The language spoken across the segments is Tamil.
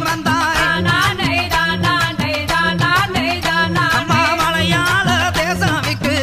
வந்தாய். அம்மா மலையாள தேசம் விட்டு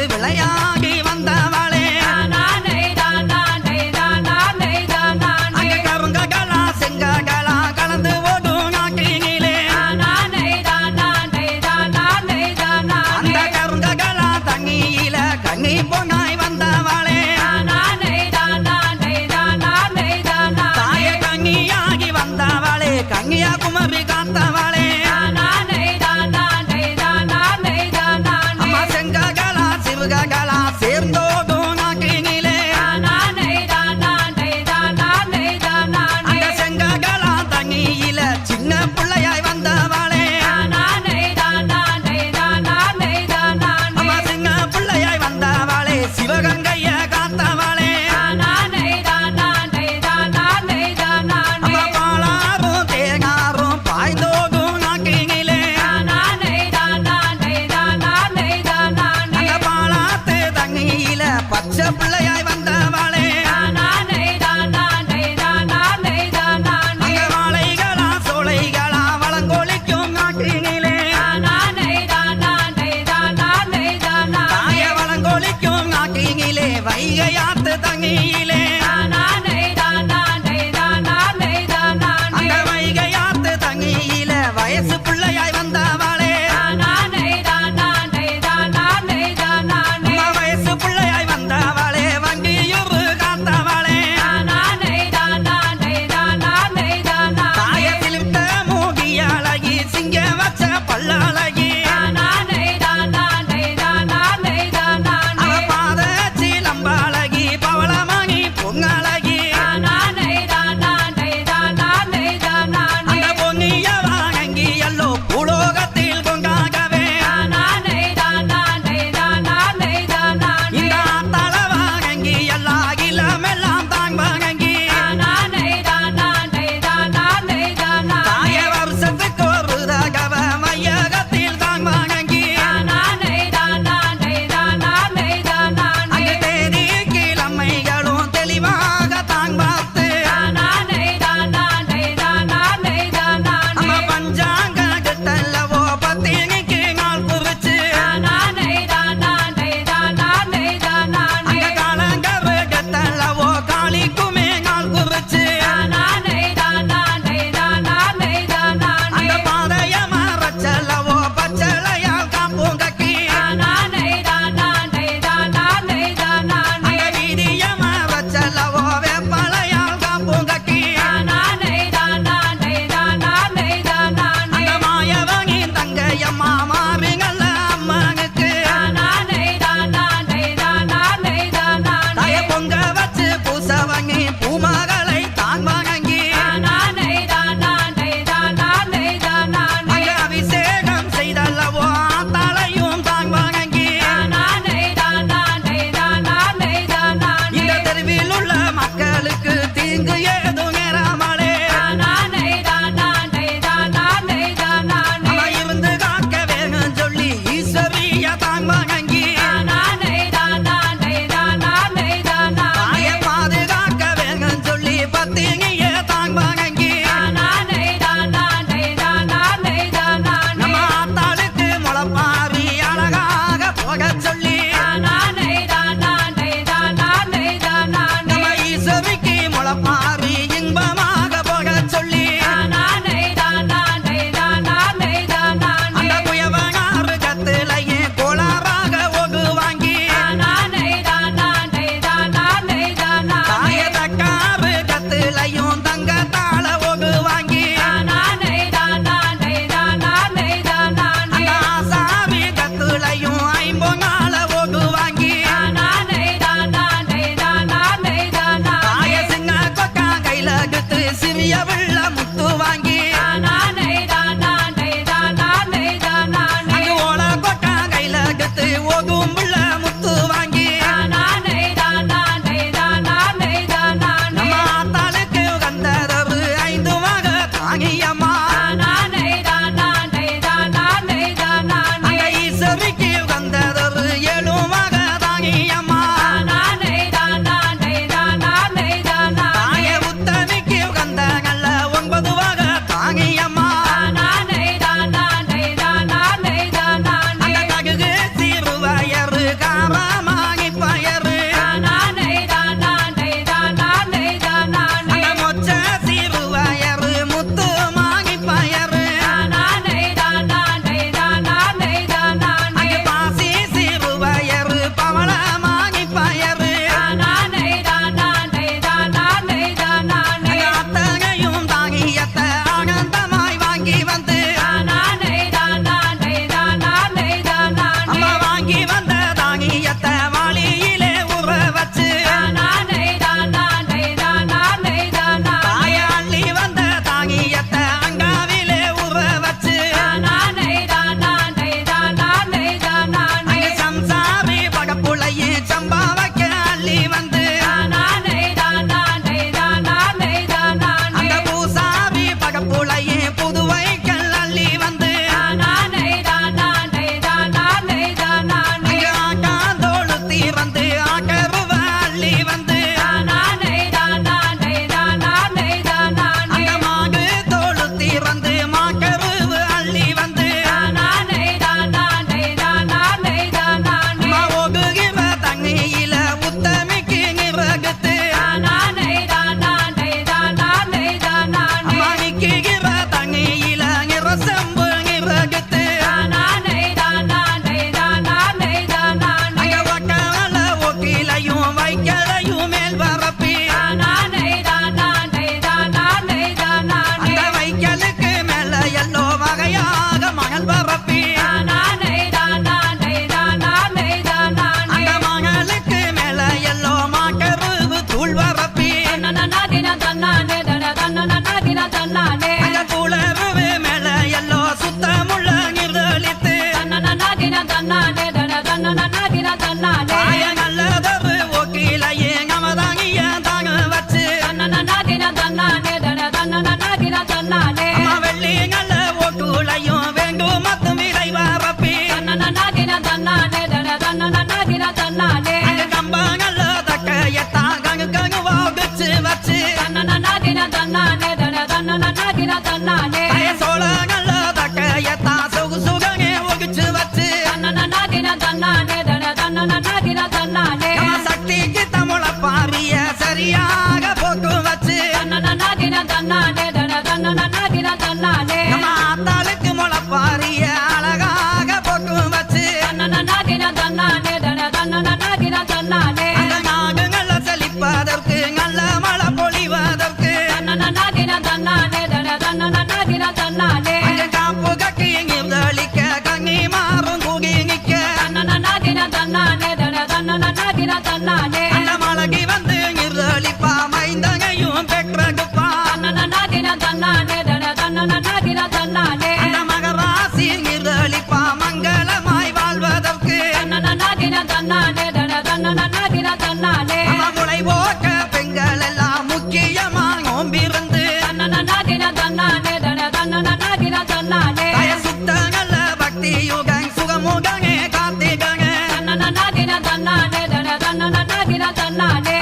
கலியுகங் சுகமுகங்கே காத்திகங்க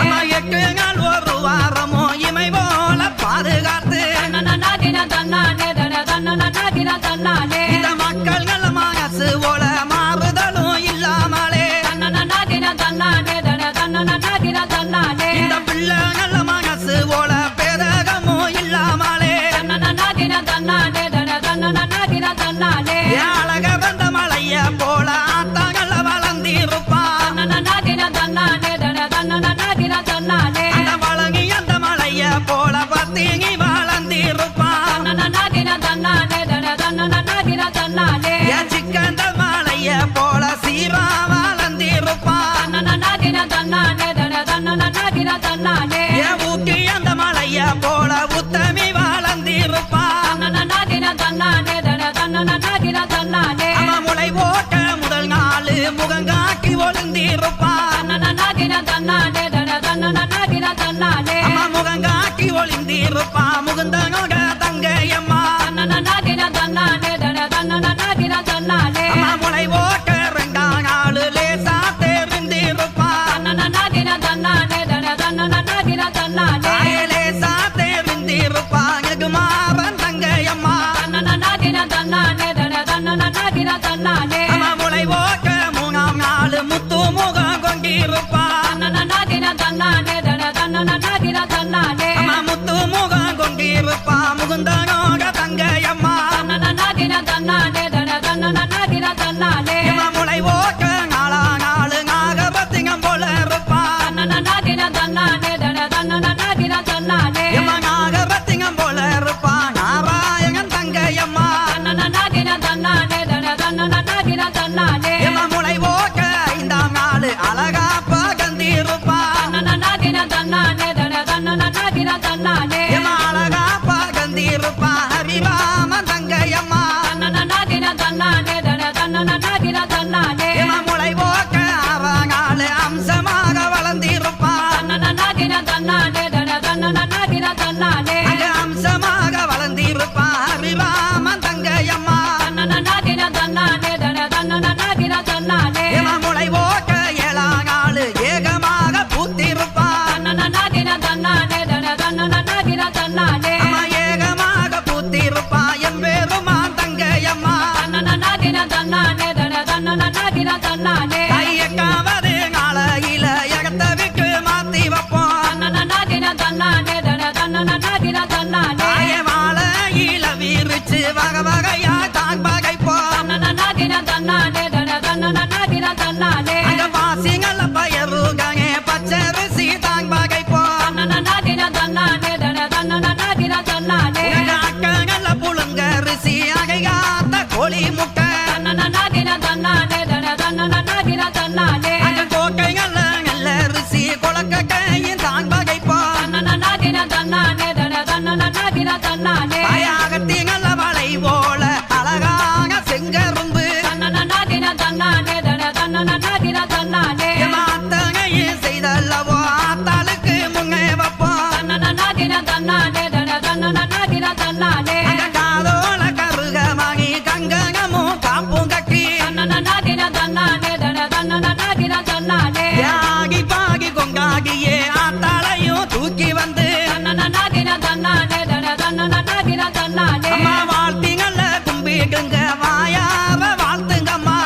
அம்மா 8 நாள் ஒரு வாரமோ இமை போல பாதுகாத்து இந்த மக்கள் நல்ல மனசு போல மாறுதலும் இல்லாமலே இந்த பிள்ளை நல்ல மனசு போல பேதகமும் இல்லாமலே அழக வந்த மலைய போல ஆத்தாங்கள வளர்ந்திருப்பான் அந்த வழங்கி அந்த மலைய போல பத்திங்கி வளர்ந்திருப்பான் சிக்கந்த மலைய போல சீரா வளர்ந்திருப்பான் ஊட்டி அந்த மலைய போல உத்தமி வளர்ந்திருப்பான் முளை போட்ட முதல் நாள் முகங்காக்கி ஒளிந்திருப்பான் முகங்காக்கி ஒளிந்திருப்பான் முகுந்தனோட தங்கையம்மா முளை போட்ட 2ஆம் நாள் லேசா தெரிந்திருப்பான் லேசா தெரிந்திருப்பான் குமாரன் தங்கையம்மா முளை போட்ட 3ஆம் நாள் முத்து முகம் கொண்டிருப்பான் முத்து முகம் கொண்டிருப்பான் முகுந்தனோட தங்கையம்மா முளை போட்ட 4ஆம் நாள் நாகபத்திங்கம் போல இருப்பான் நாகபத்திங்கம் போல இருப்பான் நாராயணன் தங்கையம்மா முளை போட்ட 5ஆம் நாள் அழகா பகந்திருப்பான் அழகா பகந்திருப்பான் ஹரிராமன் தங்கையம்மா முளை போட்ட 6ஆம் நாள் அம்சமாக வளர்ந்திருப்பான் அம்சமாக வளர்ந்திருப்பான் ஹரிராமன் தங்கையம்மா முளை போட்ட 7ஆம் நாள் ஏகமாக பூத்திருப்பான் ஏகமாக பூத்திருப்பான் எம்பெருமான் தங்கையம்மா 8ஆவது நாளையில எகத்த விட்டு மாத்தி வைப்போம் வாழையில விரிச்சு வகை வகையா தான் பகைப்போம் வாசிங்கள பயருகே பச்சரிசி தான் பகைப்போம் அக்கங்கள புழுங்கரிசி அகைகாத்த கோழி முட்டை கோட்டைங்கள நல்ல ரிசி கொலக்க கையின் தான் பகைப்போம் அகத்திங்கள வளை போல அழகாக செங்கரும்பு மாத்தகையில் செய்தல்லவோ ஆத்தாளுக்கு முன்னே வைப்போம் காதோல கருகமாகி கங்ககமும் காப்பும் கட்டி யாகி பாகி கொங்காகியே ஆத்தாளையும் தூக்கி வந்து அம்மா வாழ்த்திங்கள கும்பிடுங்க வாயார வாழ்த்துங்கம்மா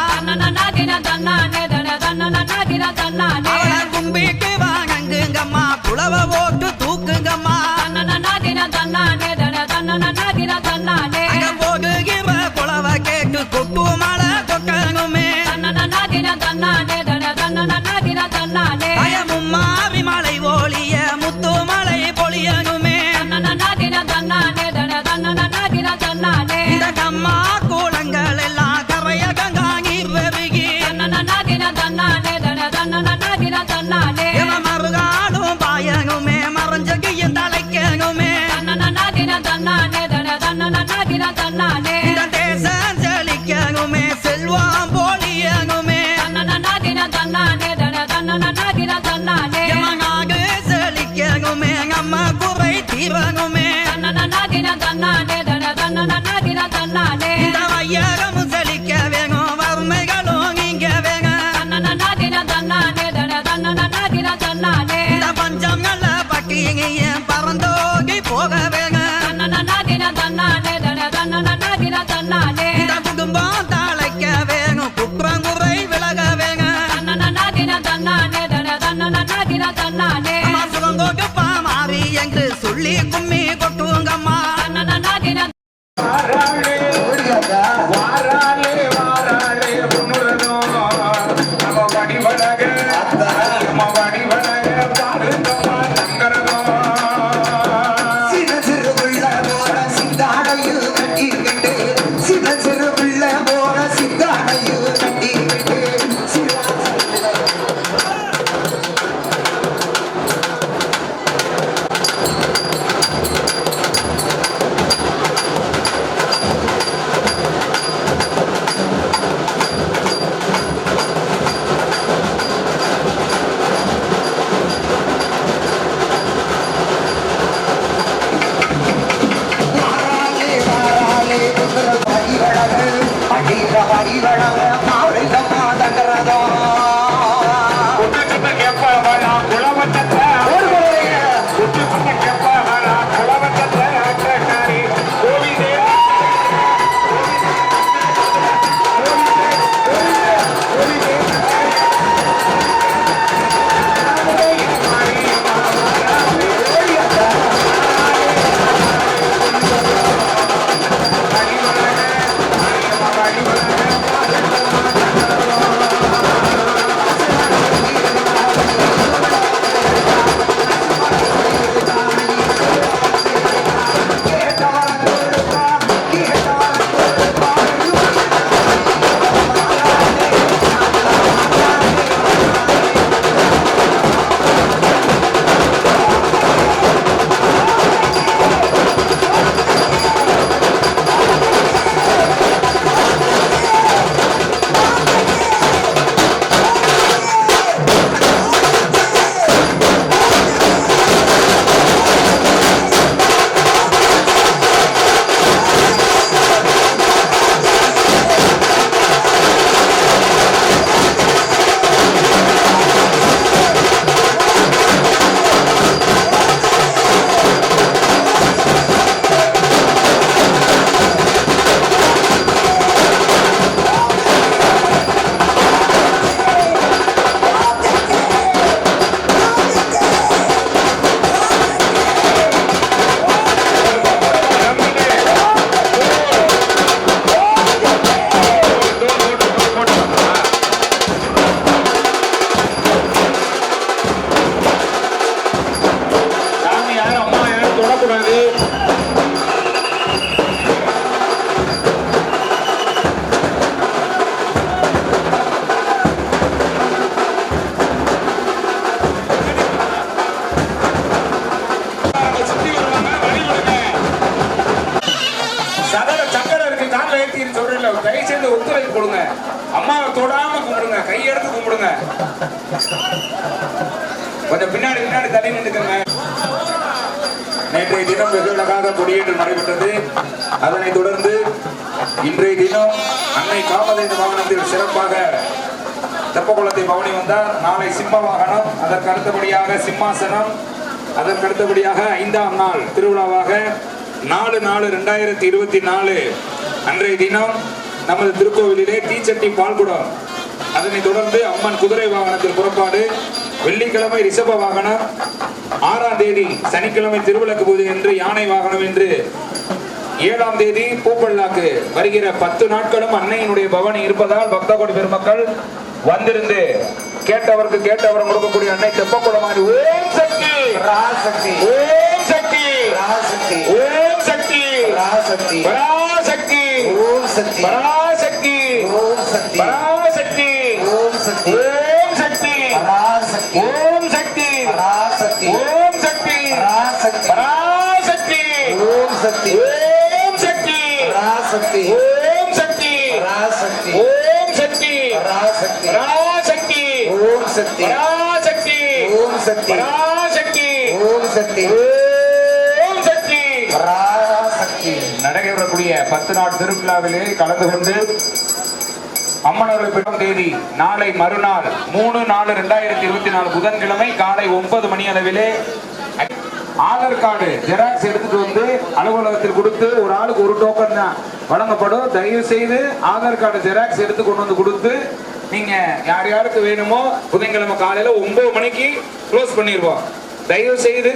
அவளை கும்பிட்டு வாங்குங்கம்மா புலவ ஓட்டு தூக்குங்கம்மா அங்க போகுகிற புலவ கேட்டு கொட்டு மழை கொட்டணுமே பயமும் மாறி மலை ஒளிய முத்து மலை பொழியணுமே இந்த கம்மா கூலங்கள் எல்லாம் கரைய கங்கா நீர் பெருகி மறுகாலும் பாயணுமே மறைஞ்சகையும் தலைக்கணுமே இந்த தேசம் செழிக்கணுமே செல்வம் பொழியணுமே நாகு செழிக்கணுமே நம்ம குறை தீரணுமே இந்த வையகம் செழிக்க வேணும் போக வேணும் இந்த குடும்பம் தாளைக்க வேணும் குற்றங்குறை விலக வேணும் சுகங்கோட்டுப்பா மாறி என்று சொல்லி கும்மி கொட்டுங்கம்மா அம்மாவை தொடாம கும்பிடுங்க, கையெடுத்து கும்பிடுங்க. கொஞ்சம் பின்னாடி பின்னாடி தள்ளி நின்றுக்கங்க. நேற்றைய தினம் வெகு அழகாக கொடியேற்று நடைபெற்றது. அதனைத் தொடர்ந்து இன்றைய தினம் அன்னை காமதேனு வாகனத்தில் சிறப்பாக தெப்பக்குளத்தை பவனி வந்தார். நாளை சிம்ம வாகனம், அதற்கு அடுத்தபடியாக சிம்மாசனம், அதற்கு அடுத்தபடியாக 5ஆம் நாள் திருவிழாவாக 4/4/2024 அன்றைய தினம் நமது திருக்கோவிலிலே தீச்சட்டி பால்குடம். அதனைத் தொடர்ந்து அம்மன் குதிரை வாகனத்தில் புறப்பாடு. வெள்ளிக்கிழமை ரிஷப வாகனம், 6ஆம் தேதி சனிக்கிழமை திருவிளக்கு பூஜை என்று யானை வாகனம் என்று 7ஆம் தேதி பூப்பல்லாக்கு. வருகிற 10 நாட்களும் அன்னையினுடைய பவனி இருப்பதால் பக்த கோடி பெருமக்கள் வந்திருந்து கேட்டவருக்கு கேட்டவரம் கொடுக்கக்கூடிய அன்னை தெப்பக்குளமாரி ஓம் சக்தி பராசக்தி, ஓம் சக்தி பராசக்தி, ஓம் சக்தி பராசக்தி, பராசக்தி ஓம் சக்தி பராசக்தி, ஓம் சக்தி பராசக்தி, ஓம் சக்தி, ஓம் சக்தி பராசக்தி, ஓம் சக்தி பராசக்தி, ஓம் சக்தி பராசக்தி, பராசக்தி ஓம் சக்தி, ஓம் சக்தி பராசக்தி, ஓம் சக்தி பராசக்தி, ஓம் சக்தி பராசக்தி, பராசக்தி ஓம் சக்தி பராசக்தி, ஓம் சக்தி பராசக்தி, ஓம் சக்தி, ஓம் சக்தி பராசக்தி. நடைபெறக்கூடிய 10 நாள் திருவிழாவிலே கலந்து கொண்டு அம்மனவர்கள் பெறும் தேதி நாளை மறுநாள் 3/4/2024 புதன்கிழமை காலை 9 மணி அளவிலே ஆதார் கார்டு ஜெராக்ஸ் எடுத்துட்டு வந்து அலுவலகத்தில் கொடுத்து ஒரு ஆளுக்கு ஒரு டோக்கன் தான் வழங்கப்படும். தயவு செய்து ஆதார் கார்டு ஜெராக்ஸ் எடுத்து கொண்டு வந்து கொடுத்து நீங்க யார் யாருக்கு வேணுமோ புதன்கிழமை காலையில 9 மணிக்கு க்ளோஸ் பண்ணிடுவோம். தயவு செய்து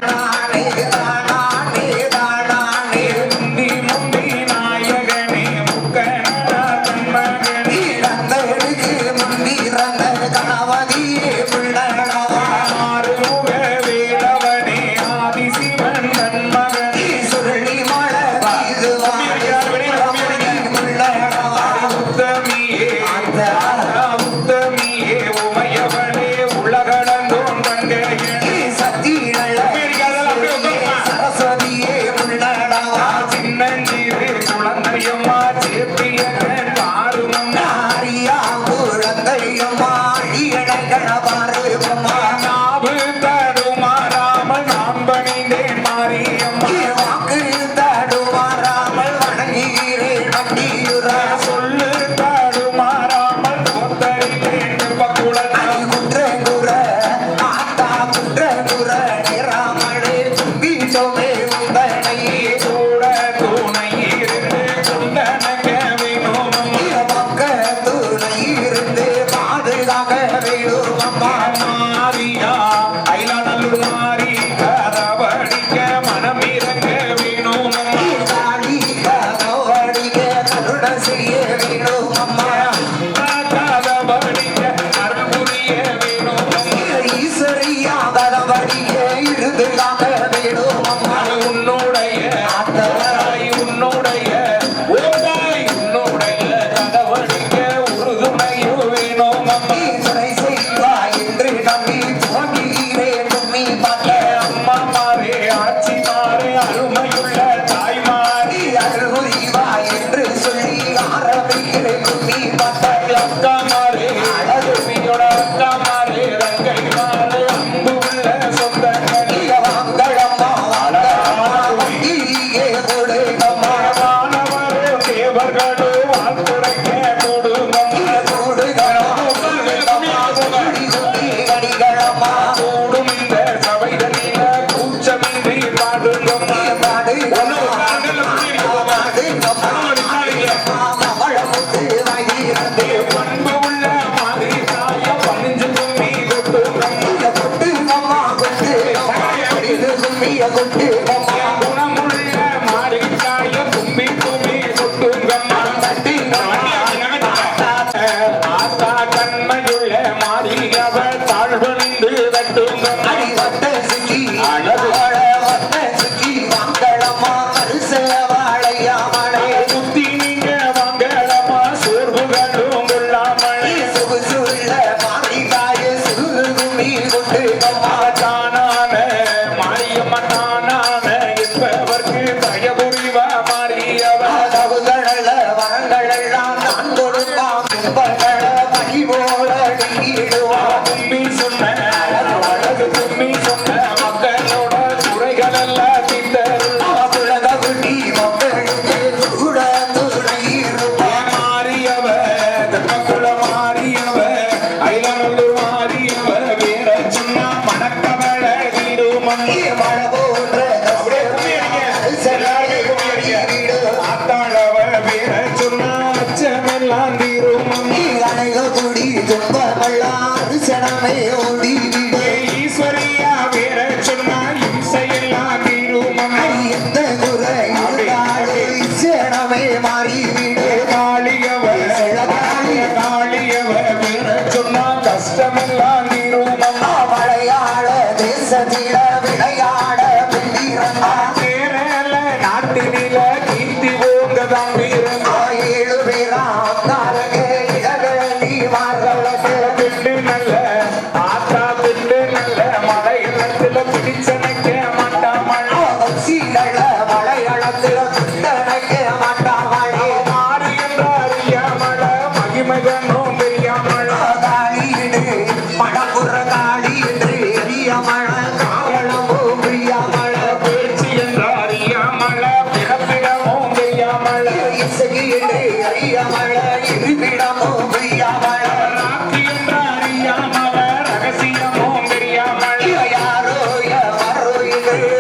யாரோ யாரோ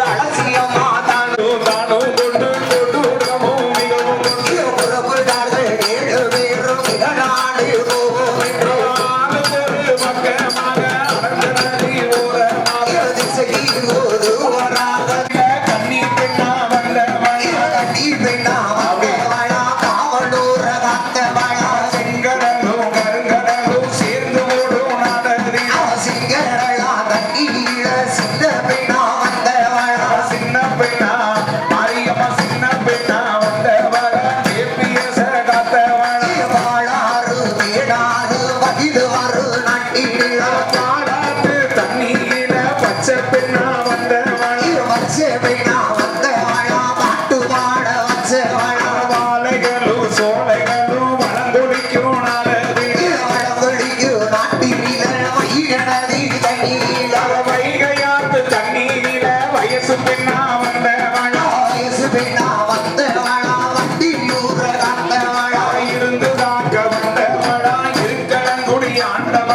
அழகு நாடு போவோம் என்று ஆளுக்கொரு பக்கமாக அடர்ந்த நதி ஓரமாக திசையில் ஒருவராக கன்னி பெண்ணா வந்தவள் கட்டி பெண்ணா வந்தவளா காவலூர காத்தவளா செங்கடலும் கருங்கடலும் சேர்ந்து ஓடும் நாடகதி சிங்கரளா கட்டியில சின்ன பெண்ணா வந்தவளா சின்ன பெண்ணா மாரியம்மா சின்ன பெண்ணா வந்தவள் கேபிஎஸ் காத்தவள் வாழாறு மேடாறு வகிடுவாறு நாட்டில பாடாத்து தண்ணீரில பச்சை பெண்ணா வந்தவள் வச்ச பெண்ணா வந்தவளா பாட்டு பாட வச்சவளா வாழைகளும் சோலைகளும் வளங்கொடிக்கும் நாடகதி வடவழியு நாட்டில வைகநதி தனியில வைகையாத்து தண்ணீரில வயசு பெண்ணா வந்தவள் வயசு பெண்ணா வந்தவளா வண்டியூர காத்தவளா இருந்து தாக்க வந்தவளா இருக்கலங்குடி ஆண்டவள்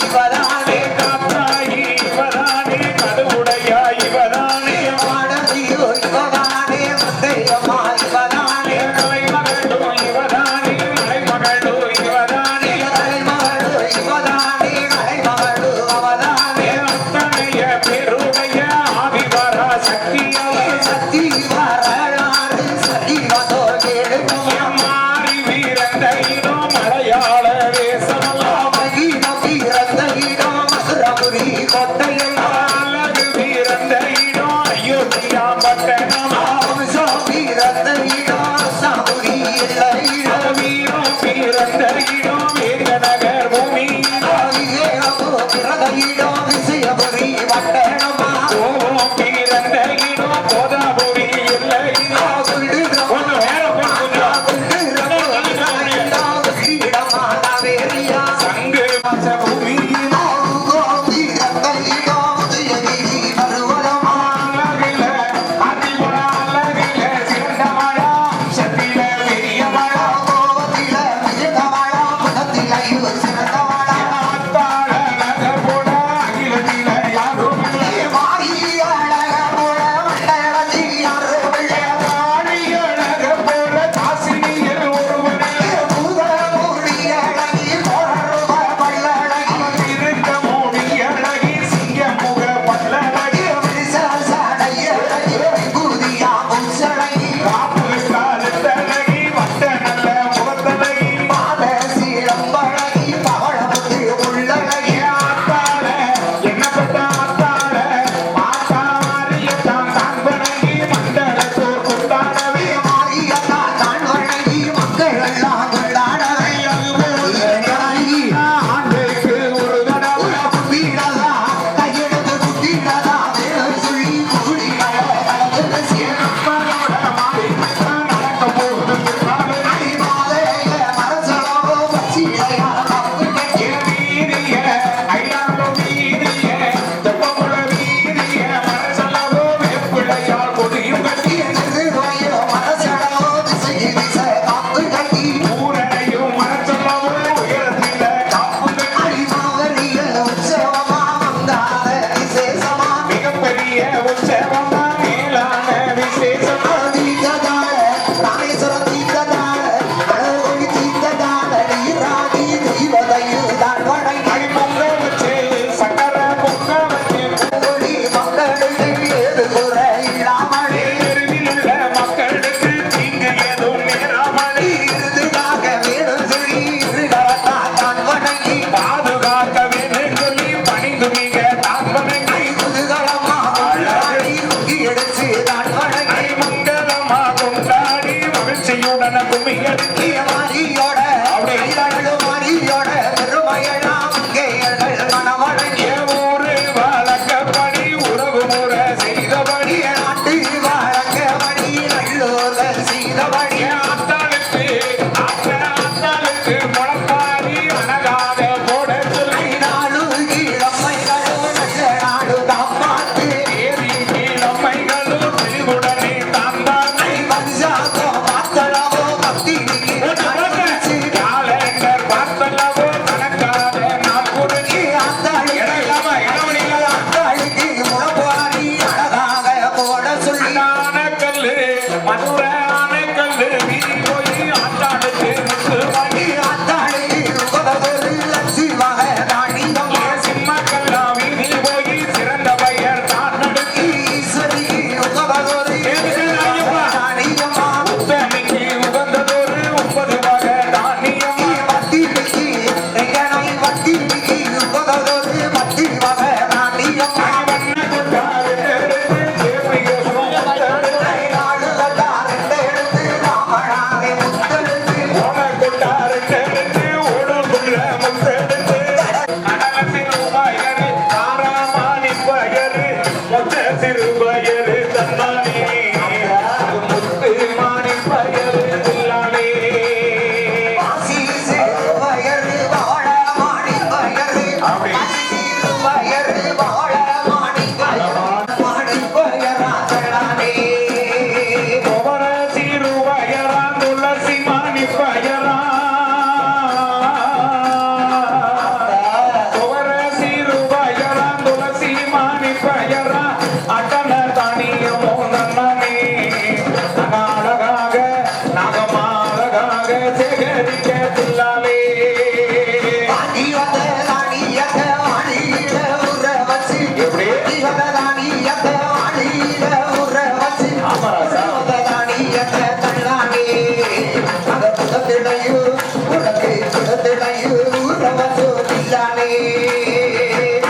இவதானே காத்தாயி இவதானே கடுவுடையா இவதானே பாடலியோ இவதானே முத்தையம்மா இவதானே கலைமகளோ இவதானே மலைமகளோ இவதானே தலைமகளோ இவதானே கலைமகளோ அவதானே அத்தனைய பெருமைய ஆதிவரா சக்தியவர் சக்தி வரலாறு சதிவதோ கேளுமையா மாறி வீரந்தையினோ மலையாள வேசமெல்லாம் மகிழ பிறந்த இடம் மதுரபுரி கோட்டையெல்லாம் அழகு வீரந்தையினோ அயோத்தியா பட்டணமா வம்சம் பிறந்த இடம் சாமுரி இல்லையிடம் வீரோ வீரந்தையினோ வேங்கநகர் பூமியினோ ஆதியேகமோ பிறந்த இடம் விசயபுரி வட்டணமா கோவோ வீரந்தையினோ கோதாபுரி இல்லையினோ ஒன்று வேற சங்கு வாச பூமியினோ அழகில அதிபுர அழகில சிறந்த மழா சத்தில பெரிய மழா ஆத்தாள நகர்போட அகிலத்தில யாரும் ஆழி அழகப்போட காசினியில் ஒருவனே அவன் இருக்க மூடி அழகி சிங்கமுக பல்லழகி காப்பு காலத்தழகி வட்ட நல்ல முகத்தழகி ஆத்தாள என்னப்பட்ட ஆத்தாள ஆத்தா மாரியத்தான் தான் வணங்கி மண்டலத்தோர் கொண்டாடவே ஆண்டுக்கு ஒரு தடவை அப்பனோட மாறி நடக்க போகுது வீரிய ஐயாண்டோ வீரிய தெப்பமுட வீரிய மனசலவோ வேப்பிள்ளையால் கொடியும் கட்டி ஊரடையும் மனசலவோ உயரத்தில காப்பு கட்டி மிகப்பெரிய உற்சவமா மேலான விசேஷமா அடி பொங்க வச்சு சக்கர பொங்க வச்சு தெருவில் உள்ள மக்களுக்கு தீங்கு எதுவும் நேராமலே பாதுகாக்க வேண்டும் சொல்லி பணிந்து மிக தான் வணங்கி அடி மங்களமா கொண்டாடி மகிழ்ச்சியுடன் கும்மியடித்து ஊரு வழக்கப்படி உறவு முறை செய்தபடி ஆத்தாளுக்கு முளப்பாரி அணகாத போட சொல்லி ஏறி கீழம்மைகளும் தெளிவுடனே தான் காலங்கள் பார்த்தல்லவோ கணக்காத நாள் குறுகி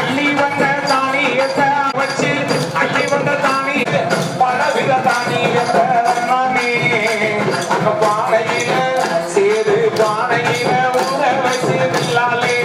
அள்ளி வந்த தானியத்தை வச்சு அள்ளி வந்த தானி பலவித தானியத்தை நானே அந்த பானையில சேது பானையில ஊற வச்சு தில்லாலே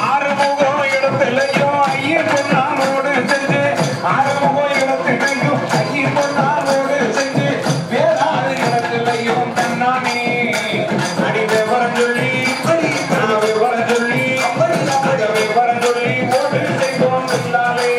ஆறுமுகம் இடத்திலையும் ஐயன் பொன்னானோடு சென்று ஆறுமுகம் இடத்திலையும் ஐயன் பொன்னானோடு சென்று வேறாறு இடத்திலையும் தன்னானே அடி விவரம் சொல்லி நான் விவரம் சொல்லி அந்த விவரம் சொல்லி ஓடு செய்வோம் இல்லாலே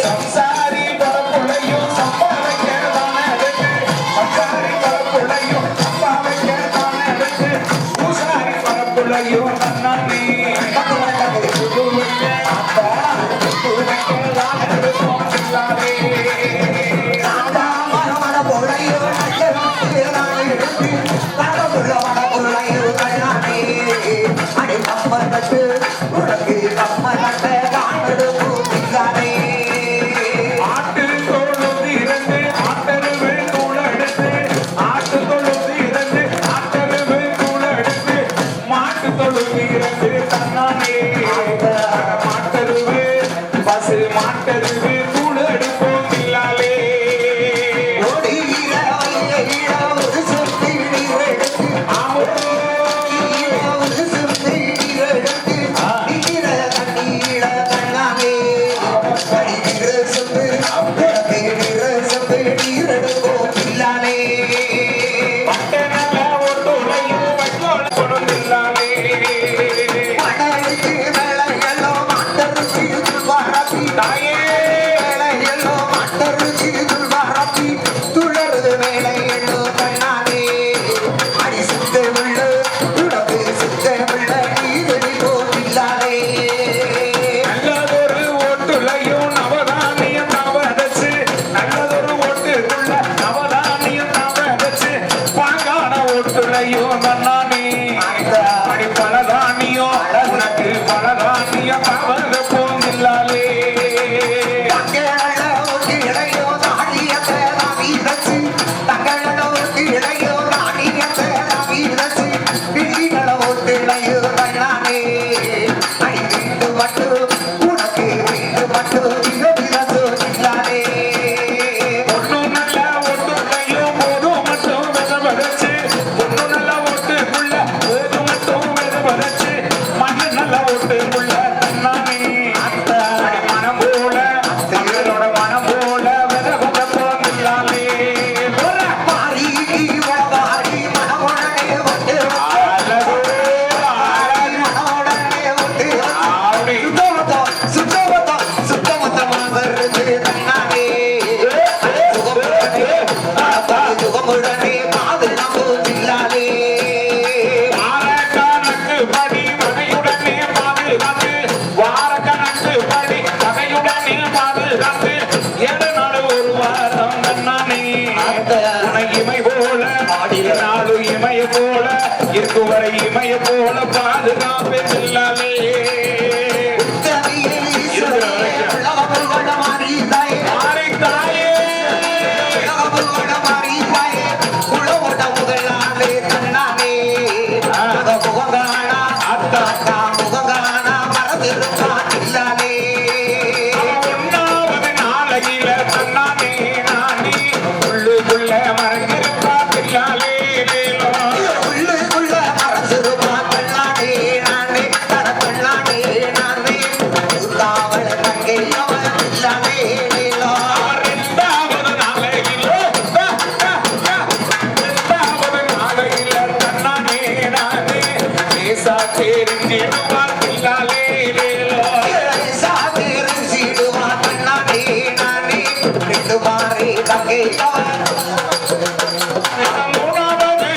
சம்சாரி பரப்புலையும் சம்பாதிக்க தானே சம்சாரி பரப்புலையும் சம்பாதிக்க தானே பூசாரி பரப்புலையும் தன்னானே உனக்கு கம்மனத்தை காணடு பூமிக்கானே ஆட்டு தொழுது இரண்டு ஆட்டருவு தூள் எடுத்து ஆட்டு தொழுது இரண்டு ஆட்டருவு தூள் எடுத்து மாட்டு தொழுது இரண்டு தன்னானே மாட்டருவு பசு மாட்டருவு தூள் எடுப்போம் இல்லாலே பட்டணல ஒட்டுலையும் வைக்கோல் கொடுந்தில்லாலே தாயே நல்லதொரு ஓட்டுலையும் நவதானியம் நவதச்சு நல்லதொரு ஓட்டுக்குள்ள நவதானியம் நவதச்சு பாங்கான ஓட்டுலையும் தன்னானே அடி பலதானியம் உனக்கு பலதானியம் தவறு போந்தில்லாலே ஒன்னும் நல்ல ஓட்டுலையும் போதும் மட்டும் விதவதச்சு ஒன்னும் நல்ல ஓட்டுக்குள்ள போதும் மட்டும் விதவதச்சு மண்ணு நல்ல ஓட்டுக்குள்ள தன்னானே அடி மனம் போல மகளோட மனம் போல விதவத போந்தில்லாலே வாரக்கணக்கு படி வகையுடனே பாதுகாத்து வாரக்கணக்கு படி வகையுடனே பாதுகாத்து 7 நாள் ஒரு வாரம் தன்னானே உனை இமை போல 4 இமைய போல இருக்கும் வரை இமைய போல பாதுகாப்பில்லாலே மாறி தாயே ஒன்னாவது நாளையில தன்னானே நானே உள்ளுக்குள்ள மறைஞ்சிருப்பா பிள்ளாலே ரெண்டாவது நாளையில தன்னானே நானே லேசா தெரிஞ்சிருப்பா பிள்ளாலே மூணாவது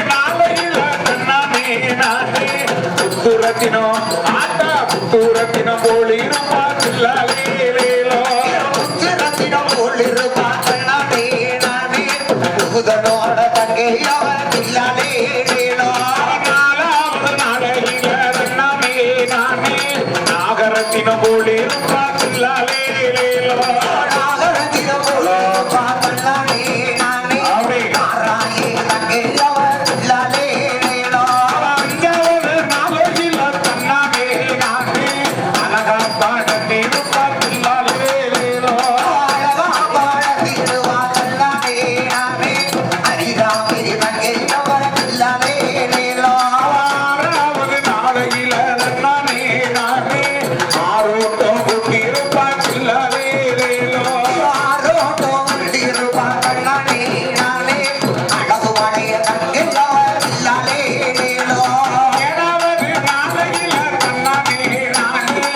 முத்துரத்தினம் ஆத்தா முத்துரத்தினம் போல் இருப்பா தில்லாலேலேலோ முத்துரத்தினம் போல் இருப்பா கண்ணாடி நானே புகுதனோட தங்கையவ தில்லாலேலேலோ நாலாவது நாளையில நாமே நானே நாகரத்தினம் போல் இருப்பா தில்லாலேலேலோ நாகரத்தினம் போல் இருப்பா கண்ணாடி நானே நாராயே தங்கையவ தில்லாலேலேலோ அஞ்சாவது நாளையில தன்னாமே நானே அழகா பாடத்தே இருப்பா தில்லாலேலேலோ அழகா பாடத்திடுவா கண்ணாடி நானே அரிதாமிரி தங்கையவ தில்லாலேலேலோ ஆறாவது நாளையில நானே நானே ஆரோட்டம் கொண்டிருப்பா தில்லாலேலேலோ ஆரோட்டம் கொண்டிருப்பா கண்ணாடி நானே அழகுவடைய தங்கையவ தில்லாலேலேலோ ஏழாவது நாளையில தன்னாமே நானே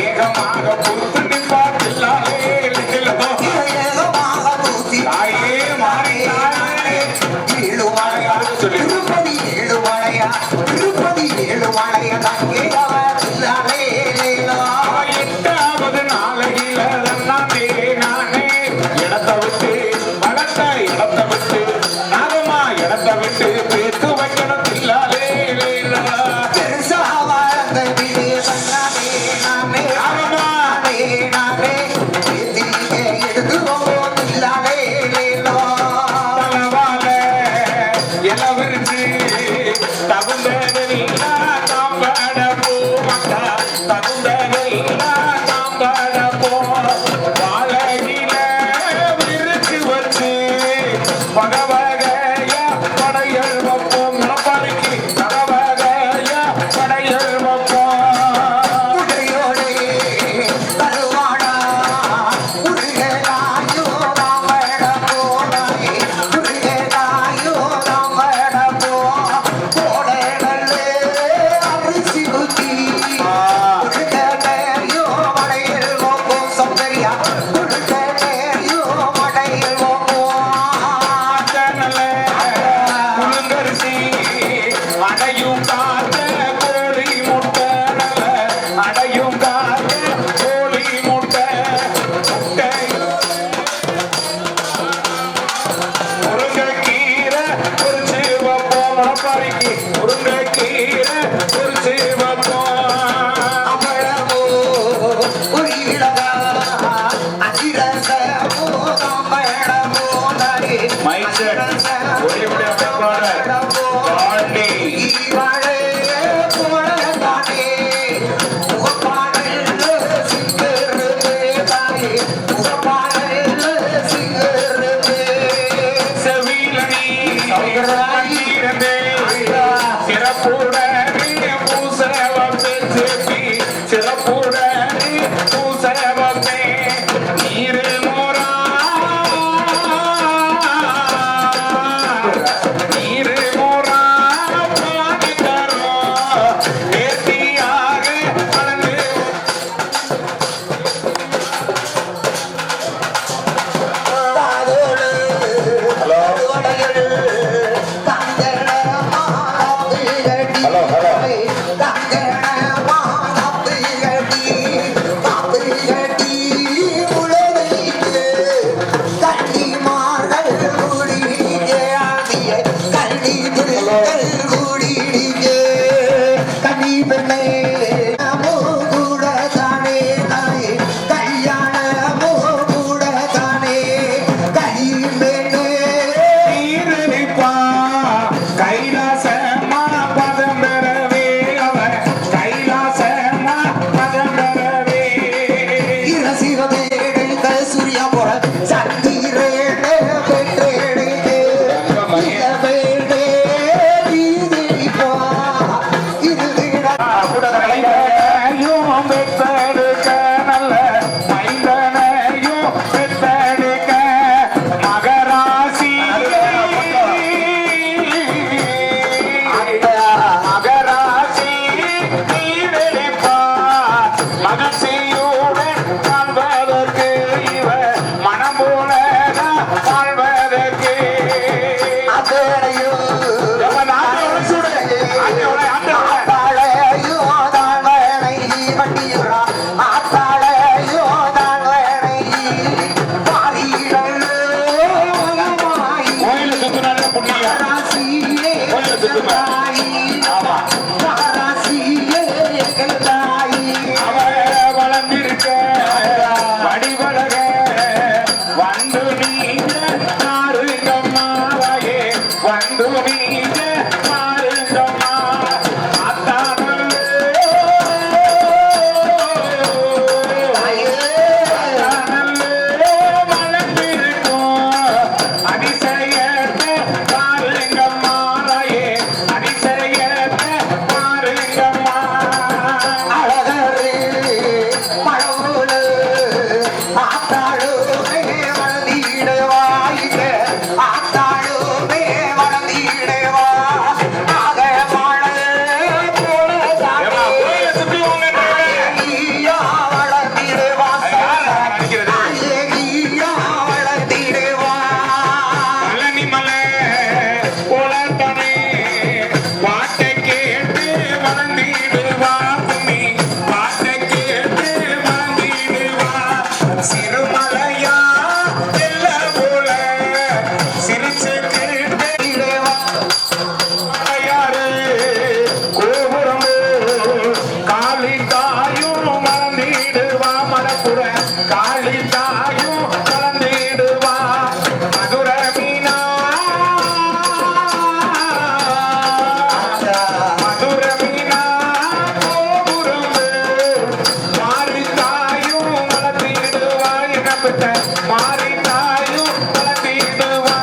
ஏகமாக பொறுத்து நிற்பா தில்லாலேலேலோ ஏகமாக பூசி தாயே மாறினாயே திருப்பதி ஏழுமலையா திருப்பதி ஏழுமலையா தங்கையவ தில்லாலேலேலோ எட்டாவது நாளையில நானே நானே இடத்தை விட்டு வளர்த்த இடத்தை விட்டு நாகமா இடத்தை விட்டு பேத்து வைக்கணும் தில்லாலேலேலோ பெருசா வாழ்ந்த விதி கண்ணாடி நானே நானே நானே பேத்திரிக்கை எடுத்துவோம் தில்லாலேலேலோ தலவால இளவரிசி தகுந்ததெல்லாம் தாம்பட போமாட்டா தகுந்ததெல்லாம் தாம்பட போ வாழகில விரிச்சு வச்சு பகவகைய படையல் வைப்போம் பறிக்கு பகவகைய படையல் வைப்போம் உடையோடே கருவாடா உருகலாயோ ராமட போனாயே உருகலாயோ ராமட போ கோடைகளே அரிசி ஊத்தி உருகலையோ மடையில் வைப்போம் சௌந்தர்யா உருகலையோ மடையில் வைப்போம் புழுங்கரிசி அடையும் காத்த கோழி முட்டை அடையும் காத்த கோழி முட்டை முட்டை முருங்கைக்கீரை பொரிச்சு வைப்போம் முளப்பாரிக்கு முருங்கைக்கீரை பொரிச்சு வைப்போம் அவ்வளவோ உயிரதா அதிரசமோ நம்மளமோ நரே மைசெட் ஒளிவுடைய பெற்றாளர் பாண்டி ஈவாழே போலதானே முகப்பாடல் சிங்கருமே தாயே முகப்பாடல் சிங்கருமே செவிலனி சௌகரமாயிரமே சிறப்புடனே பூசவப்பே செப்பி சிறப்புடனே பூசவப்பே நீரு மோரா நீரு மோரா பாடி தரும் நேர்த்தியாக வளர்ந்து தாதோடு உடையல் தந்தன மாதேடி ஹலோ தாயி வாராசியே எங்கள் தாயி அவ வளர்ந்திருக்க வடிவழக வந்து நீங்க மாறுங்கம்மாவையே வந்து நீங்க மாறுங்கம்மா அழகரே மழவுல ஆத்தாளுமே வளர்ந்திடுவாயிங்க ஆத்தாளுமே வளர்ந்திடுவா ஆக மழை போல ஐயா வளர்ந்திடுவா ஐயா வளர்ந்திடுவா பாட்டை கேட்டு வளர்ந்திடுவா கும்மி பாட்டை கேட்டு வளர்ந்திடுவா சிறுமலையா எல்ல போல சிரிச்சு கேட்டு யாரு கோபுரம் காளி தாயும் வளர்ந்திடுவா மலப்புற காளி தாயும் வளர்ந்திடுவா மதுர மீனா மதுர மீனா கோபுரம் மாறி தாயும் வளர்த்திடுவா இனப்பட்ட மாறி தாயும் வளர்த்திடுவா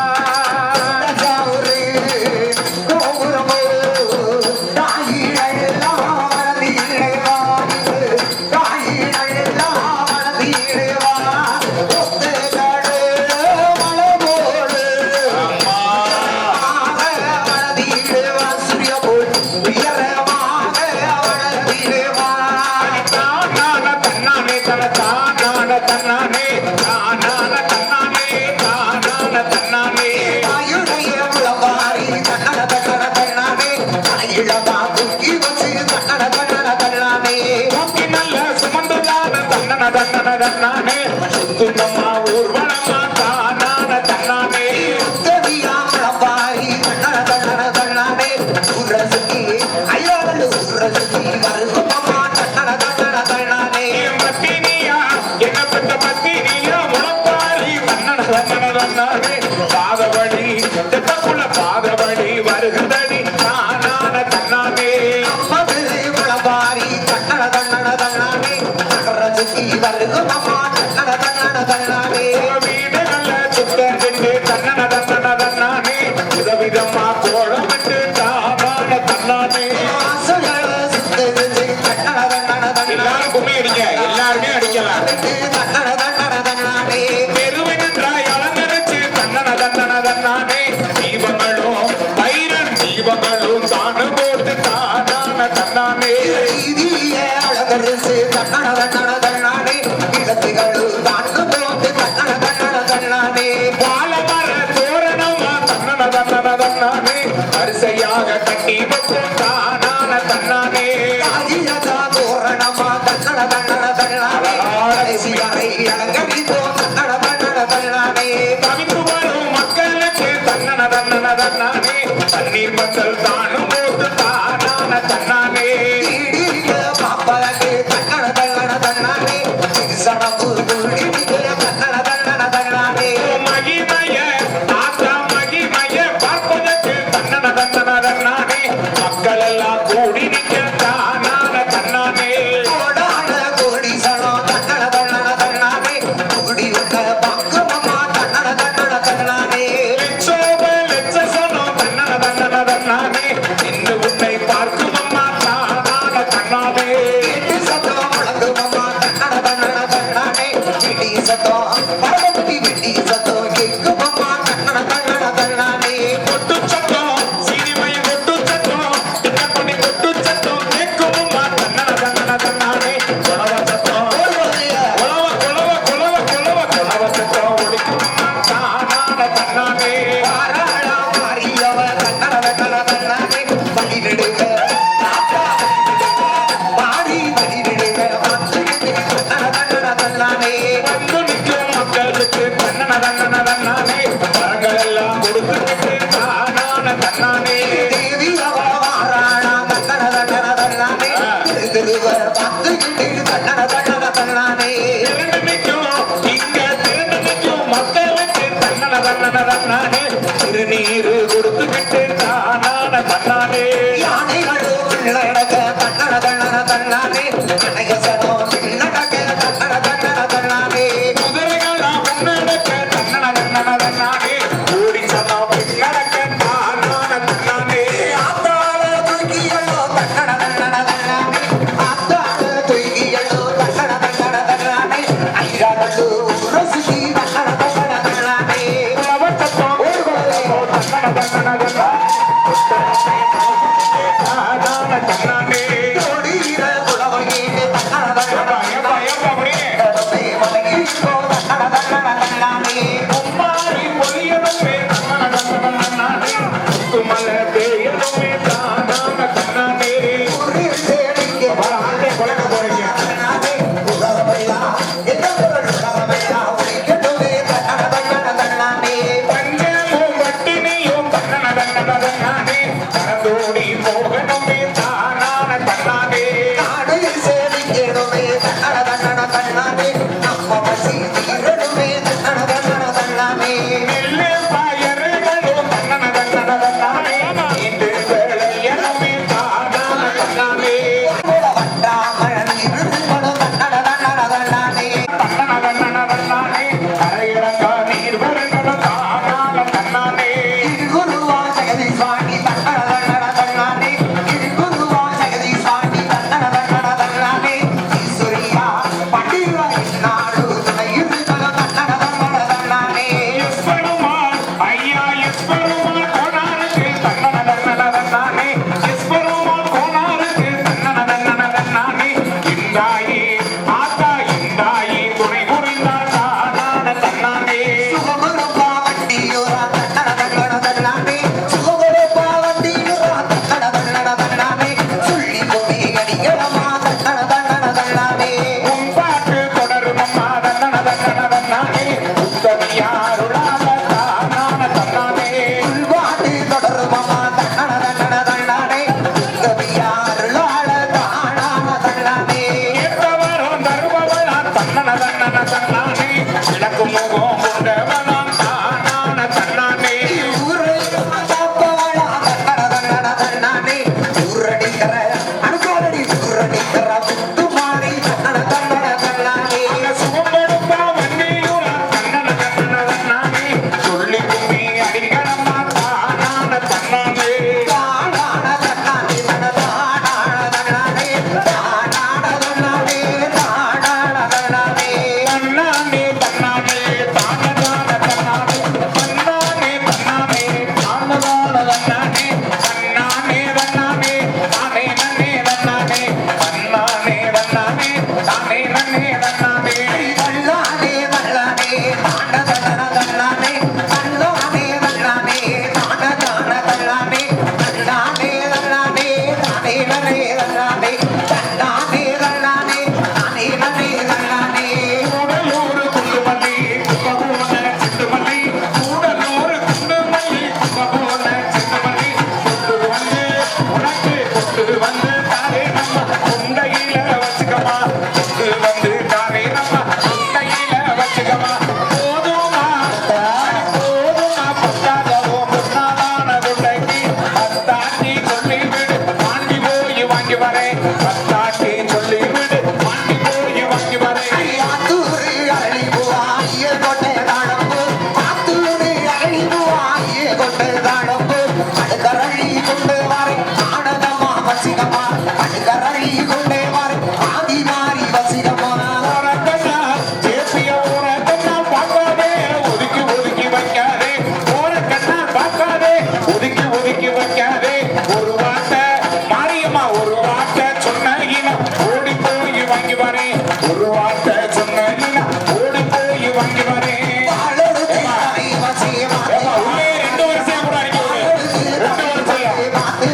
தஞ்சாவூர் கோபுரம் தாயிலெல்லாம் வளர்ந்திடுவா தாயிலெல்லாம் வளர்ந்திடுவா ஒத்துக்காடு மலை போல் வளர்ந்திடுவா சூரிய போல் உயரமாக வளர்ந்திடுவா தானான தன்னானே தன தானான தன்னானே தானான தன்னானே தானான தன்னானே தாயுடைய உளவாரி தன்னட தன்னட தன்னானே தாயிலமா தூக்கி வச்சு தன்னட தன்னட தன்னானே நோக்கி நல்ல சுமந்துதான தன்னன தன்னன தன்னானே சுத்தமா ஊர்வலமா தானான தன்னானே உத்தவியா உளவாரி தன்னட தன்னட தன்னானே உரசுக்கி ஐயோடு உரசுக்கி வருகுமமா தன்னட தன்னட தன்னானே பத்தினியா என்ன பெற்ற பத்தினியா உழப்பாரி தன்னன தன்னன தன்னானே பாதவழி தெத்தக்குள்ள பாதவழி வருகுதடி தானான தன்னானே மதுரை உளவாரி தன்னட தன்னட தன்னானே நகரசுக்கி வருகுமமா தன்னட தன்னட தன்னானே வீடுகள்ல சுத்தம் செஞ்சு தன்னன தன்னன தன்னானே விதவிதமா கோலமிட்டு தானான தன்னானே வாசல்கள சுத்தரிச்சு தன்னட தன்னட தன்னானே எல்லாரும் கும்மி அடிக்க எல்லாருமே அடிக்கலாம் தன்னட தன்னட தன்னானே பெருவினாய் அலங்கரிச்சு தன்னன தன்னன தன்னானே தீபங்களும் வைரன் தீபங்களும் தானு போட்டு தானான தன்னானே வீதிய அழகரிச்சு தன்னட தன்னட தன்னானே இடத்துகளு தாக்கு போட்டு தன்னட தன்னட தன்னானே பாலமர தோரணமா தன்னன தன்னன தன்னானே வரிசையாக கட்டி வைக்கும் தானான தன்னானே ராஜியதா தோரணமா தன்னட தன்னட தன்னானே கடைசி வரை அலங்கரித்தோ தன்னட தன்னட தன்னானே தவித்து வரும் மக்களுக்கு தன்னன தன்னன தன்னானே தண்ணீர் மக்கள் தானும் போட்டு தானான தன்னானே ஈடிய பாப்பலக்கு தன்னட தன்னட தன்னானே சனப்பு குடிக்க தன்னட தன்னட தன்னானே மகிமைய ஆத்தா மகிமைய பார்ப்பதற்கு தன்னன தன்னன தன்னானே மக்கள் எல்லாம் கூடி நிற்க தானான தன்னானே கோடான கோடி சனம் தன்னட தன்னட தன்னானே குடி வந்த பக்குமமா தன்னட தன்னட தன்னானே லட்சோப லட்சசனம் தன்னன தன்னன தன்னானே இன்று உன்னை பார்க்கும் அம்மா தானான தன்னானே வீட்டு சத்தம் முழங்குமம்மா தன்னட தன்னட தன்னானே விடி சத்தம் பரமத்தி விடி சத்தம் கேட்குமம்மா தன்னட தன்னட தன்னானே கொட்டு சத்தம் சீனிமை கொட்டு சத்தம் திட்டப்படி கொட்டு சத்தம் கேட்கும் பார்த்துக்கிட்டு தன்னட தன்னட தன்னானே திரண்டு நிற்கும் இங்க திரண்டு நிற்கும் மக்களுக்கு தன்னன தன்னன தன்னானே திருநீர் கொடுத்துக்கிட்டு தானான தன்னானே யானைகளும் நடக்க தன்னட தன்னட தன்னானே கனகசனம் நடக்க தன்னட தன்னட தன்னானே குதிரைகளா முன்னடக்க தன்னன தன்னன தன்னானே ஓடி சதா பின்னடக்க தானான தன்னானே ஆத்தாள தூக்கியல்லோ தன்னட தன்னட தன்னானே ஆத்தாள தூக்கியல்லோ தன்னட தன்னட தன்னானே ஐயாடலு ரசிகி தன்னட தன்னட தன்னானே உலவட்டத்தோம் தன்னன தன்னன தானான தன்னானே ஓடிர குலவையே தன்னட தன்னட எப்பா எப்பா அப்படியே கும்மாரி பொலியனுமே தன்னன தன்னன தன்னானே குமல பேயனுமே தானான தன்னானே ஆண்டே கொலைக்க போறீங்க பஞ்சமும் வட்டினியும் தன்னன தன்னன தன்னானே கரந்தோடி போகணுமே தானான தன்னானே நெல்லு பயறுகளும் தன்னன தன்னன தன்னானே இன்று வேளையனுமே தானான தன்னானே தன்னன தன்னன தன்னானே கரையிறங்கா நீர் வருகளும் தானான தன்னானே எஸ்பெருமாள் ஐயா எஸ்பெருமாள் கோனாருக்கு தன்னன தன்னன தன்னானே எஸ்பெருமாள் கோனாருக்கு தன்னன தன்னன தன்னானே இந்தாயி ஆத்தா இந்தாயி துணை புரிந்தாள் தானான தன்னானே உன் பாட்டு தொடரும் அம்மா தன்னன தன்னன தன்னானே உத்தமியாருளால தானான தன்னானே கேட்டவரும் தருபவளாம் தன்னன தன்னன தன்னானே விளக்கு முகம் கொண்டவளாம் தானான தன்னானே அங்க சுகப்படுப்பா வண்டியூராம் தன்னன தன்னன தன்னானே சொல்லி கும்மி அடிக்கணம்மா தானான தன்னானே தன்னானே தன்னானே தானதான தன்னானே தன்னானே தன்னானே தானதான தன்னானே தன்னானே தன்னானே தானே நன்னே தன்னானே தன்னானே தன்னானே தானே நன்னே தன்னானே கூடலூர் குண்டுமல்லி கும்பகோண சிந்துமல்லி கூடலூர் குண்டுமல்லி கும்பகோண சிந்துமல்லி கொண்டு வந்து உனக்கு கொண்டு வந்து தாரே நம்ம குண்டையில வச்சுக்கமா கொண்டு வந்து தாரே நம்ம குண்டையில வச்சுக்கமா போதுமா போதுமா பத்தாதவோ முன்னாலான குண்டைக்கு அத்தாட்டி சொல்லி விடு வாங்கி போய் வாங்கி வரேன் அத்தாட்டி சொல்லி விடு வாங்கி போய் வாங்கி வரேன் போறக்கண்ணா, ஜேசிய போறக்கண்ணா பார்க்காதே, ஒதுக்கி ஒதுக்கி வைக்காதே. போறக்கண்ணா பார்க்காதே, ஒதுக்கி ஒதுக்கி வைக்காதே. ஒரு வார்த்தை மாரியம்மா, ஒரு வார்த்தை சொன்ன இனம் ஓடி போய் வாங்கி வரேன். ஒரு வார்த்தை சொன்ன இனம் ஓடி போய் வாங்கி வரேன். ஏம்மா, உள்ளே 2 வரிசையா கூட அடிக்க விடு. 2 வரிசையா, 2 வரிசையா.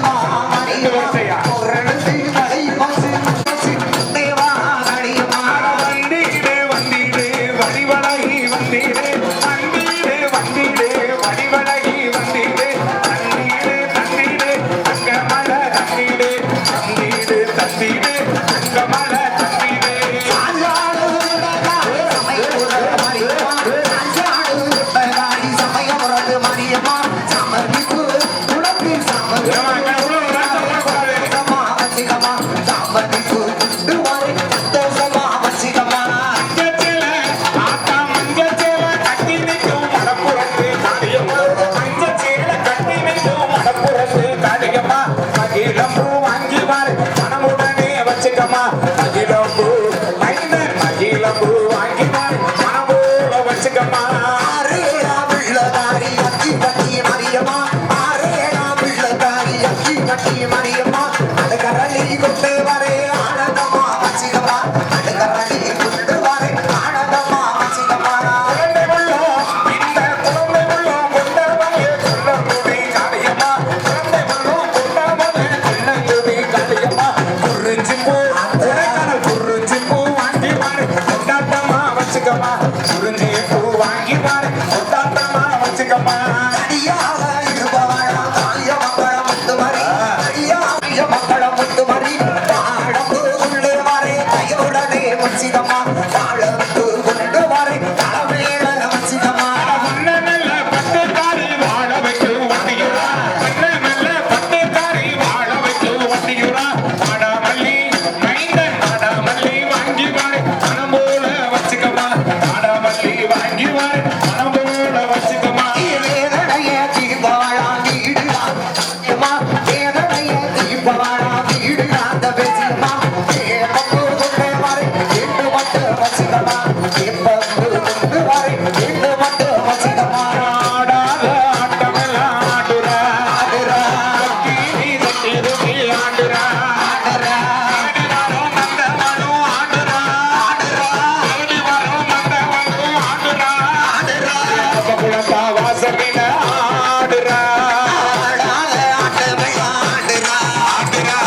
வந்தீடு வந்தீடு வடிவழகி வந்தீடு வந்தீடு வந்தீடு வடிவழகி வந்தீடு தண்ணீடு தண்ணீடு தங்கமல தண்ணீடு தந்தீடு தந்தீடு தங்கமல மரியம்மா அது கரளி கொண்டு வரே ஆனந்தமா வச்சிடமா அது கரளி கொண்டு வரே ஆனந்தமா வச்சிடமா குழந்தை உள்ளம் இந்த குழந்தை உள்ளம் கொண்டவனே சொல்லங்குடி காளியம்மா குழந்தை உள்ளம் கொண்டவனே சொல்லங்குடி காளியம்மா குறிஞ்சி பூ உனக்கான குறிஞ்சி பூ வாங்கி பாரு கொண்டாட்டமா வச்சுக்கம்மா குறிஞ்சி பூ வாங்கி பாரு கொண்டாட்டமா வச்சுக்கம்மா அடியாக இருபவளா தாய மக்கள முத்து மறி அடியாக மக்கள முத்து மறி தாழம்பு உள்ளே வரே கையுடனே வச்சிடமா தாழம்பு கொண்டு வரே தலைமையில வச்சிடமா நல்ல நல்ல பட்டுக்காரி வாழ வைத்து வட்டியுறா நல்ல நல்ல பட்டுக்காரி வாழ வைத்து வட்டியுறா மாடாமல்லி மைந்தன் மாடாமல்லி வாங்கி வாரு மனம் போல வச்சுக்கம்மா மாடாமல்லி வாங்கி வாரு மனம் போல வச்சுக்கம்மா வேதனைய தீபாவளா வீடுதான் ஏமா வேதனைய தீபாவளா வீடுதான் பேசியம்மா ஏப்பப்பு கொண்டு வரே எட்டு மட்டும் வச்சிடமா ஏப்பப்பு கொண்டு வரே எட்டு மட்டும் வச்சிடமா ஆடாத ஆட்டமெல்லாம் ஆடுறா ஆடுறா கீழி தட்டி துட்டி ஆடுறா ஆடுறா ஆடி வரும் மந்தவனும் ஆடுறா ஆடி வரும் மந்தவனும் ஆடுறா ஆடுறா குளத்தா வாசலில ஆடுறா ஆடாத ஆட்டமே ஆடுறா ஆடுறா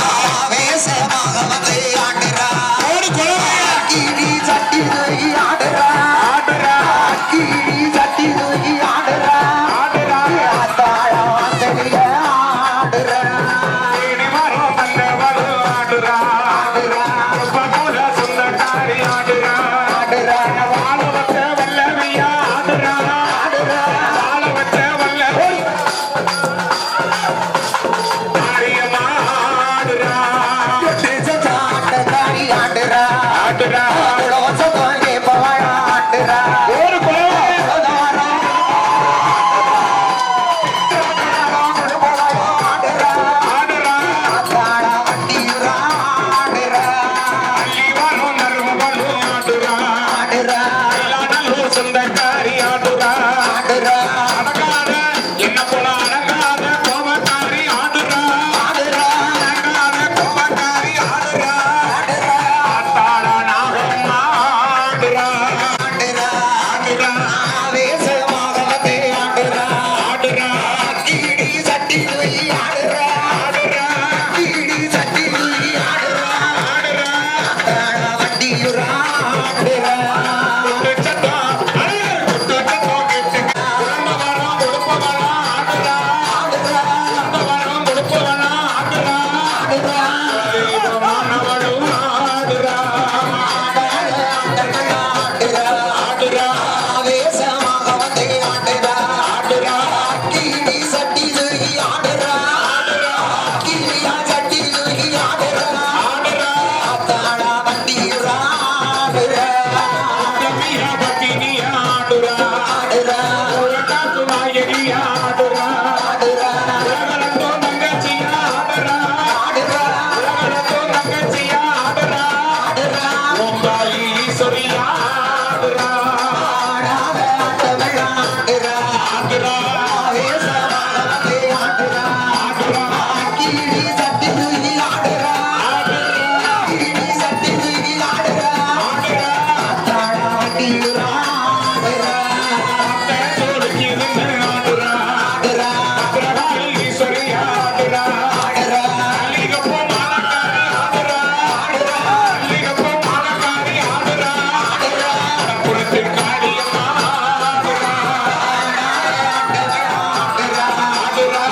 வேசமாக வந்து ஆடுறா ஓடு குளமையா கீழி சட்டி தூக்கி ஆடுறா ஆடுறா கீழி சட்டி தூக்கி ஆடுறா ஆடுறா ஆத்தாள வாசலில ஆடுறா தேடி வரும் மந்தவனும் ஆடுறா ஆடுறா பகுல சொந்தக்காரி ஆடுறா ஆடுறா வாழ வச்ச வல்லவியா ஆடுறா ஆடுறா வாழ வச்ச வல்லவி மாரியம்மா ஆடுறா ஆட்டக்காரி ஆடுறா ஆடுறா உலோசம் கேப்பவள ஆடுறா ஒரு குளமையா ஆடுறா ஆத்தாள வண்டியுறா ஆடுறா அள்ளி வரும் நறுமகளும் ஆடுறா ஆடுறா நல்லூர் சொந்தக்காரி ஆடுறா ஆடுறா அடங்காத என்ன போல அடங்காத கோபக்காரி ஆடுறா ஆடுறா அடங்காத கோபக்காரி ஆடுறா ஆடுறா ஆத்தாள நாகம் ஆடுறா ஆடுறா ஆடுறா வேசமாக வந்து ஆடுறா ஆடுறா கீழி சட்டி தூக்கி ஆடுறா ஆடுறா கீழி சட்டி தூக்கி ஆடுறா ஆடுறா ஆத்தாள வண்டியுறா ஆடுறா குட்டு சத்தம் அழகர் குட்டு சத்தம் கேட்டு குழந்த வரம் கொடுப்ப வரம் ஆடுறா ஆடுறா குழந்த வரம் கொடுப்ப வரம் ஆடுறா ஆடுறா தெய்வமானவளும் ஆடுறா ஆடுறா ஆடுறா வேசமாக வந்து ஆடுறா ஆடுறா கீழி சட்டி தூக்கி ஆடுறா கீழியா சட்டி தூக்கி ஆடுறா ஆடுறா ஆத்தாள வண்டியுறா ஆடுறா கம்மியா பட்டினி ஆடுறா ஆடுறா உலகாத்து நாயகி ஆடுறா ஆடுறா உலகளந்தோ தங்கச்சியா ஆடுறா ஆடுறா உலகளந்தோ தங்கச்சியா ஆடுறா ஆடுறா உங்காயி ஈஸ்வரி ஆடுறா ஆடாத ஆட்டமெல்லாம் ஆடுறா ஆடுறா வேசமாக வந்து ஆடுறா ஆடுறா கீழி சட்டி தூக்கி ஆடுறா கீழி சட்டி தூக்கி ஆடுறா ஆத்தாள வண்டியுறா ஆடுறா சோடுக்கு இருந்து ஆடுறா ஆடுறா அக்ரஹாரி ஈஸ்வரி ஆடுறா ஆடுறா மல்லிகப்பூ மாலக்காரி ஆடுறா மல்லிகப்பூ மாலக்காரி ஆடுறா குளத்து காளியம்மா ஆடுறா ஆடுறா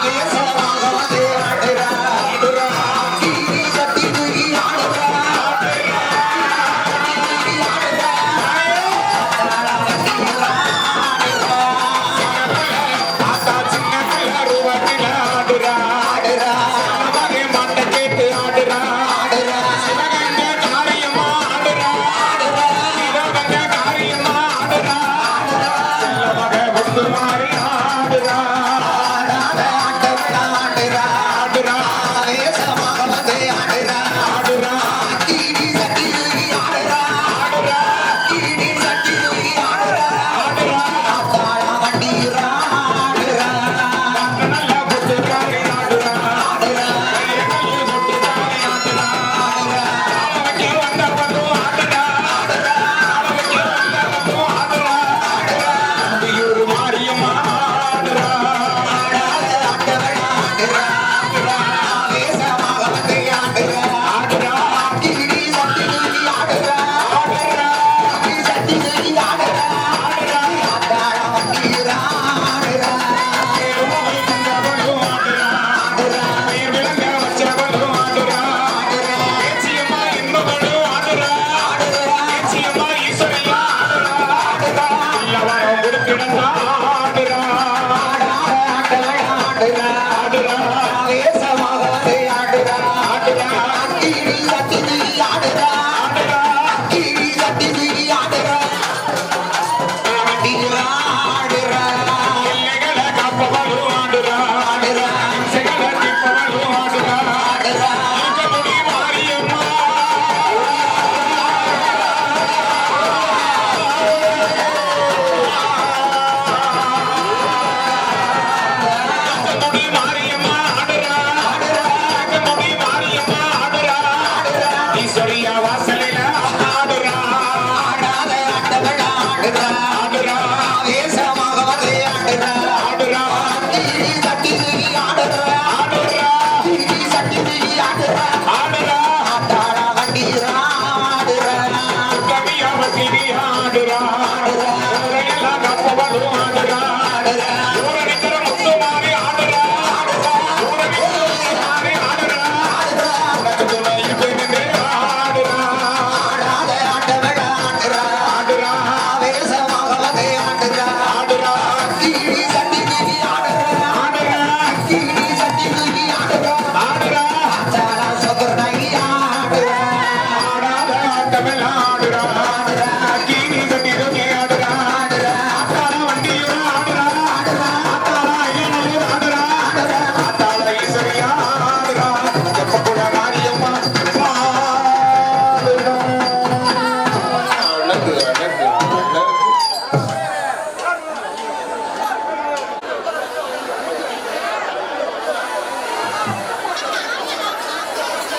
வேசமாக வந்து ஆடுறா ஆடுறா கீழி சட்டி தூக்கி ஆடுறா ஆத்தா சின்ன பிள்ளை ரூபத்தில் ஆடுறா ஆடுறா மகே மாட்ட கேட்டு ஆடுறா ஆடுறா சிவகங்க காரியம்மா ஆடுறா சிவகங்க காரியம்மா ஆடுறா செல்ல மக குண்டு மாறி ஆடுறா ஆடாத ஆட்டமெல்லாம் ஆடுறா ஆடுறா வேசமாக வந்து ஆடுறா ஆடுறா கீழி சட்டி தூக்கி ஆடுறா கீழி சட்டி தூக்கி ஆடுறா ஆடுறா ஆத்தாள வண்டியுறா ஆடுறா நல்ல புத்துக்காரி ஆடுறா ஆடுறா வருகிறார்